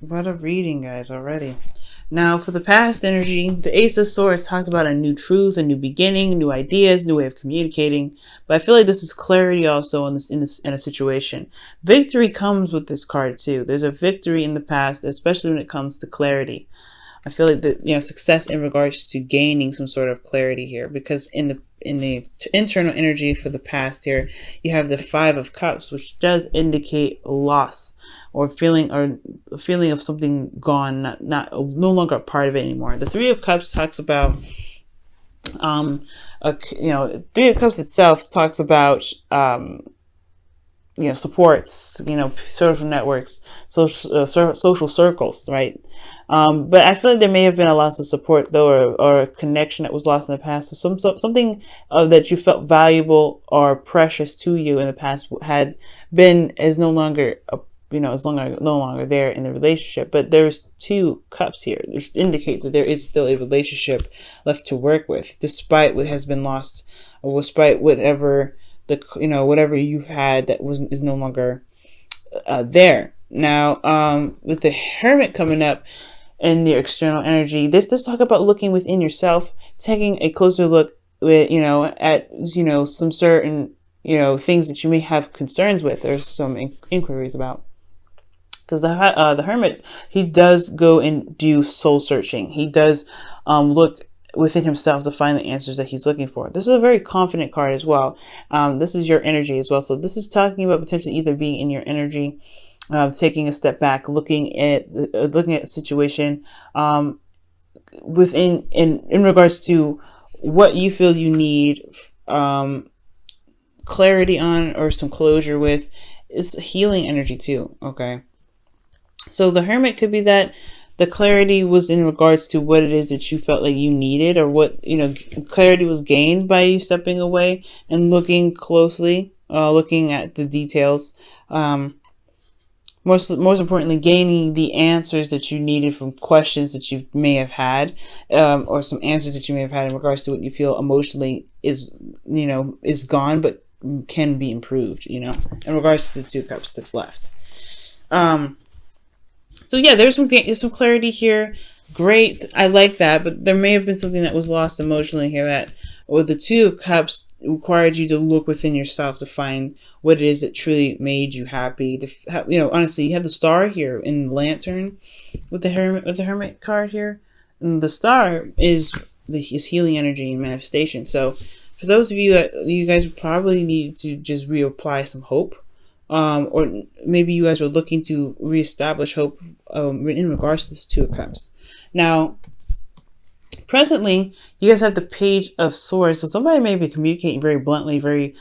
What a reading, guys, already. Now, for the past energy, the Ace of Swords talks about a new truth, a new beginning, new ideas, new way of communicating. But I feel like this is clarity also in a situation. Victory comes with this card too. There's a victory in the past, especially when it comes to clarity. I feel like that, success in regards to gaining some sort of clarity here, because in the internal energy for the past here, you have the Five of Cups, which does indicate loss or a feeling of something gone, not no longer a part of it anymore. The Three of Cups talks about Three of Cups itself talks about supports, social networks, social circles, right? But I feel like there may have been a loss of support though, or a connection that was lost in the past. So something that you felt valuable or precious to you in the past is no longer no longer there in the relationship. But there's two cups here, which indicate that there is still a relationship left to work with, despite what has been lost, or despite whatever whatever you had that is no longer there. Now, with the Hermit coming up in the external energy, this does talk about looking within yourself, taking a closer look with at some certain things that you may have concerns with or some inquiries about. Because the Hermit, he does go and do soul searching. He does look within himself to find the answers that he's looking for. This is a very confident card as well. This is your energy as well. So this is talking about potentially either being in your energy, taking a step back, looking at a situation in regards to what you feel you need clarity on or some closure with. It's healing energy too. Okay. So the Hermit could be that the clarity was in regards to what it is that you felt like you needed, or what, clarity was gained by you stepping away and looking closely, looking at the details. Most importantly, gaining the answers that you needed from questions that you may have had, or some answers that you may have had in regards to what you feel emotionally is gone, but can be improved, in regards to the Two Cups that's left. So yeah, there's some clarity here. Great, I like that, but there may have been something that was lost emotionally here, that with the Two of Cups required you to look within yourself to find what it is that truly made you happy. Honestly, you have the Star here in the Lantern with the Hermit card here, and the Star is healing energy and manifestation. So for those of you guys probably need to just reapply some hope. Or maybe you guys are looking to reestablish hope in regards to this Two of Cups. Now, presently, you guys have the Page of Swords. So somebody may be communicating very bluntly, very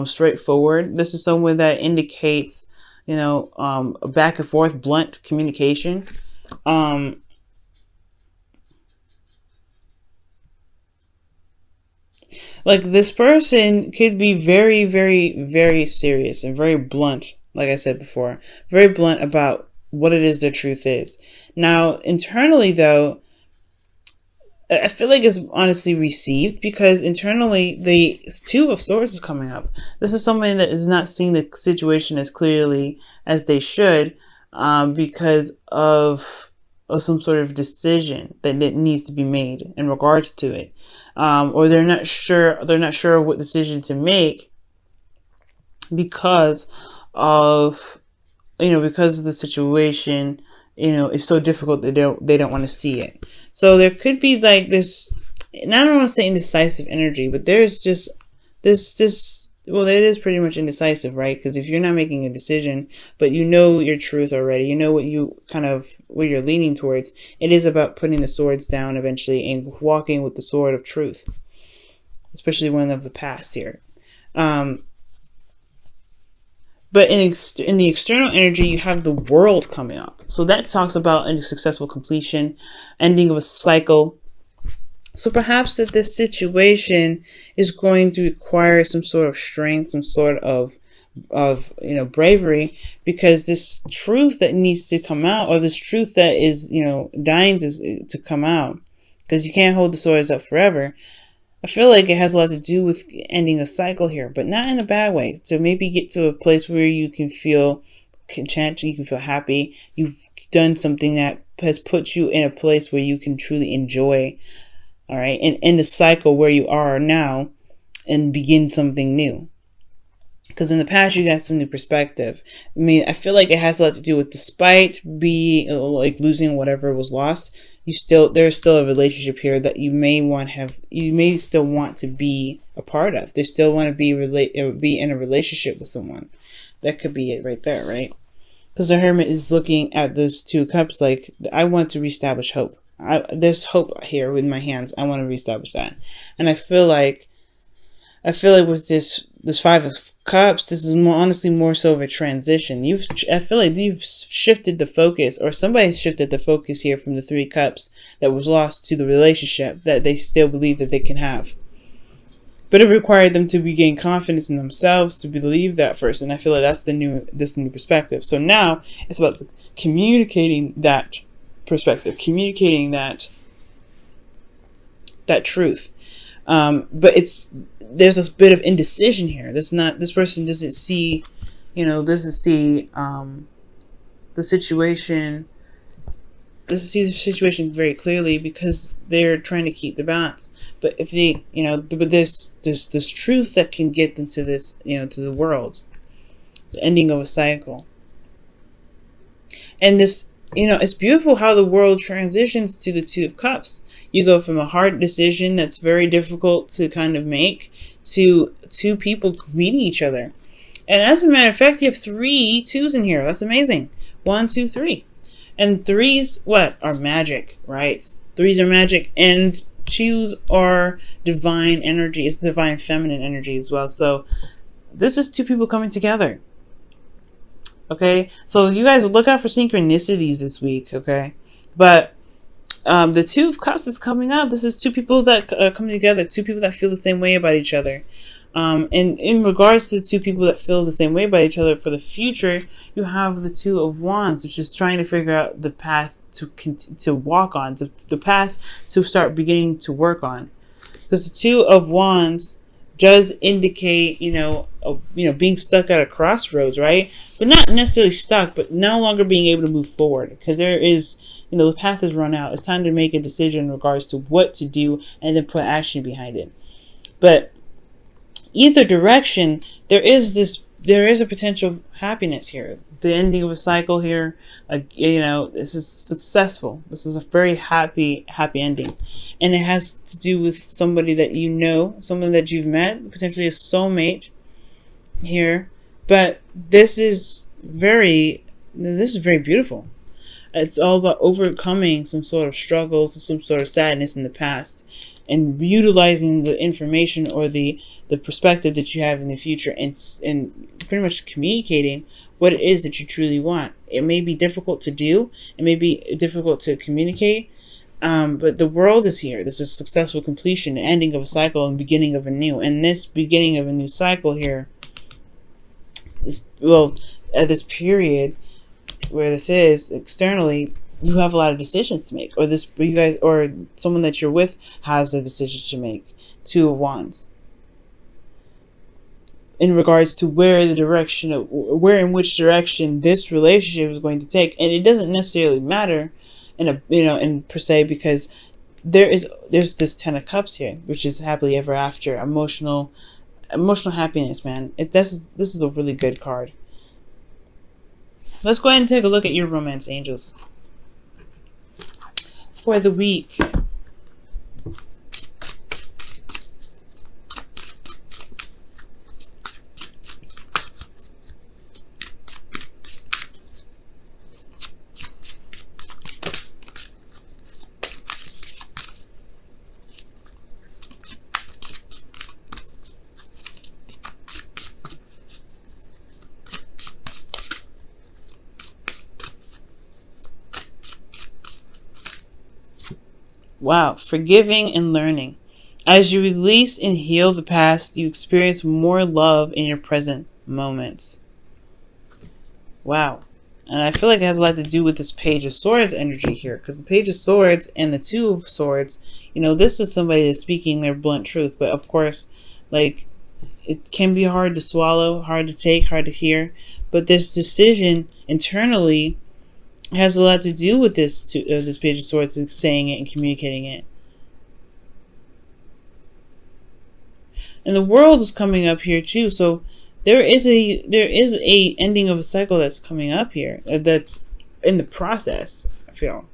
straightforward. This is someone that indicates, a back and forth, blunt communication. Like, this person could be very, very, very serious and very blunt, like I said before, very blunt about what it is their truth is. Now, internally, though, I feel like it's honestly received, because internally, the Two of Swords is coming up. This is someone that is not seeing the situation as clearly as they should, because of some sort of decision that needs to be made in regards to it. Or they're not sure what decision to make because of the situation, is so difficult that they don't want to see it. So there could be like this, and I don't want to say indecisive energy, but there's just this well, it is pretty much indecisive, right? Because if you're not making a decision, but you know your truth already, you know what you're leaning towards, it is about putting the swords down eventually and walking with the sword of truth, especially one of the past here. But in the external energy, you have the World coming up. So that talks about a successful completion, ending of a cycle. So perhaps that this situation is going to require some sort of strength, some sort of bravery, because this truth that needs to come out, or this truth that is, dying to come out, because you can't hold the swords up forever. I feel like it has a lot to do with ending a cycle here, but not in a bad way. To maybe get to a place where you can feel content, you can feel happy. You've done something that has put you in a place where you can truly enjoy, all right, and in the cycle where you are now, and begin something new. Because in the past you got some new perspective. I mean, I feel like it has a lot to do with, despite be like losing whatever was lost, there's still a relationship here that you may still want to be a part of. They still want to be in a relationship with someone. That could be it right there, right? Because the Hermit is looking at those 2 cups like, I want to reestablish hope. There's hope here with my hands. I want to reestablish that. And I feel like with this 5 of Cups, this is honestly more so of a transition. I feel like you've shifted the focus, or somebody's shifted the focus here from the 3 Cups that was lost to the relationship that they still believe that they can have. But it required them to regain confidence in themselves to believe that first, and I feel like that's the new perspective. So now it's about communicating that perspective, communicating that truth. But there's a bit of indecision here. This person doesn't see, the situation. Doesn't see the situation very clearly because they're trying to keep the balance. But if they, but this truth that can get them to this, to the world, the ending of a cycle. And this, it's beautiful how the world transitions to the 2 of Cups. You go from a hard decision that's very difficult to kind of make to 2 people meeting each other. And as a matter of fact, you have 3 2s in here. That's amazing. 1, 2, 3. And 3s, are magic, right? 3s are magic, and 2s are divine energy. It's divine feminine energy as well. So this is 2 people coming together. Okay, so you guys look out for synchronicities this week, okay? But the 2 of Cups is coming up. This is 2 people that are coming together, 2 people that feel the same way about each other. And in regards to the 2 people that feel the same way about each other for the future, you have the 2 of Wands, which is trying to figure out the path to walk on, the path to start beginning to work on. Because the 2 of Wands does indicate, being stuck at a crossroads, right? But not necessarily stuck, but no longer being able to move forward. Because there is, the path has run out. It's time to make a decision in regards to what to do and then put action behind it. But either direction, there is a potential happiness here. The ending of a cycle here, this is successful. This is a very happy ending. And it has to do with somebody that someone that you've met, potentially a soulmate here. But this is very beautiful. It's all about overcoming some sort of struggles, some sort of sadness in the past, and utilizing the information or the perspective that you have in the future, and pretty much communicating what it is that you truly want. It may be difficult to do. It may be difficult to communicate. But the world is here. This is successful completion, the ending of a cycle and beginning of a new. And this beginning of a new cycle here, at this period where this is externally, you have a lot of decisions to make, or someone that you're with has a decision to make. 2 of Wands. In regards to where in which direction this relationship is going to take. And it doesn't necessarily matter in per se, because there's this 10 of Cups here, which is happily ever after, emotional happiness, man. This is a really good card. Let's go ahead and take a look at your romance angels for the week. Wow, forgiving and learning. As you release and heal the past, you experience more love in your present moments. Wow. And I feel like it has a lot to do with this Page of Swords energy here, because the Page of Swords and the 2 of Swords, this is somebody that's speaking their blunt truth. But of course, it can be hard to swallow, hard to take, hard to hear. But this decision internally has a lot to do with this Page of Swords, saying it and communicating it. And the World is coming up here too, so there is a ending of a cycle that's coming up here, that's in the process. I feel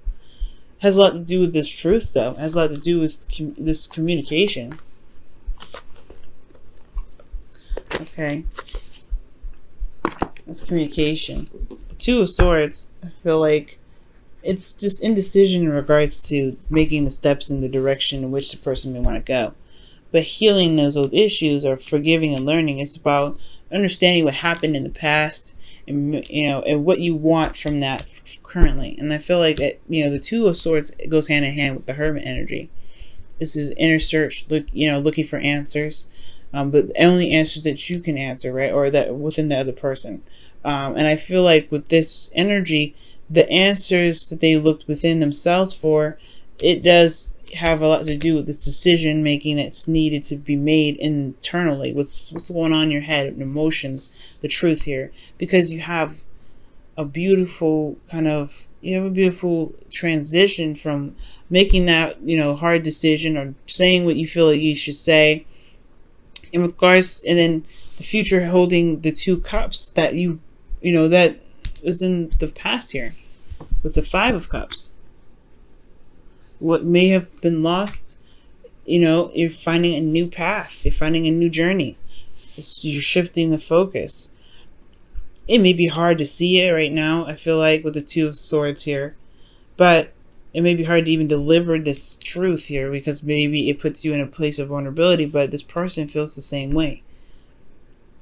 has a lot to do with this truth, though. It has a lot to do with this communication. Okay, that's communication. The Two of Swords, I feel like it's just indecision in regards to making the steps in the direction in which the person may want to go. But healing those old issues, or forgiving and learning, it's about understanding what happened in the past, and and what you want from that currently. And I feel like the Two of Swords goes hand in hand with the Hermit energy. This is inner search, looking for answers, but only answers that you can answer, right, or that within the other person. And I feel like with this energy, the answers that they looked within themselves for, it does have a lot to do with this decision making that's needed to be made internally. What's going on in your head, emotions, the truth here, because you have a beautiful transition from making that hard decision, or saying what you feel like you should say in regards, and then the future holding the Two Cups that that is in the past here with the Five of Cups. What may have been lost, you're finding a new path. You're finding a new journey. You're shifting the focus. It may be hard to see it right now, I feel like, with the Two of Swords here. But it may be hard to even deliver this truth here, because maybe it puts you in a place of vulnerability, but this person feels the same way.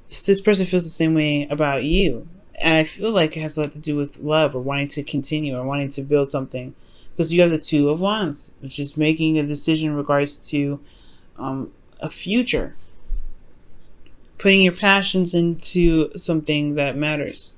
This person feels the same way about you. And I feel like it has a lot to do with love, or wanting to continue, or wanting to build something. Because you have the Two of Wands, which is making a decision in regards to a future. Putting your passions into something that matters.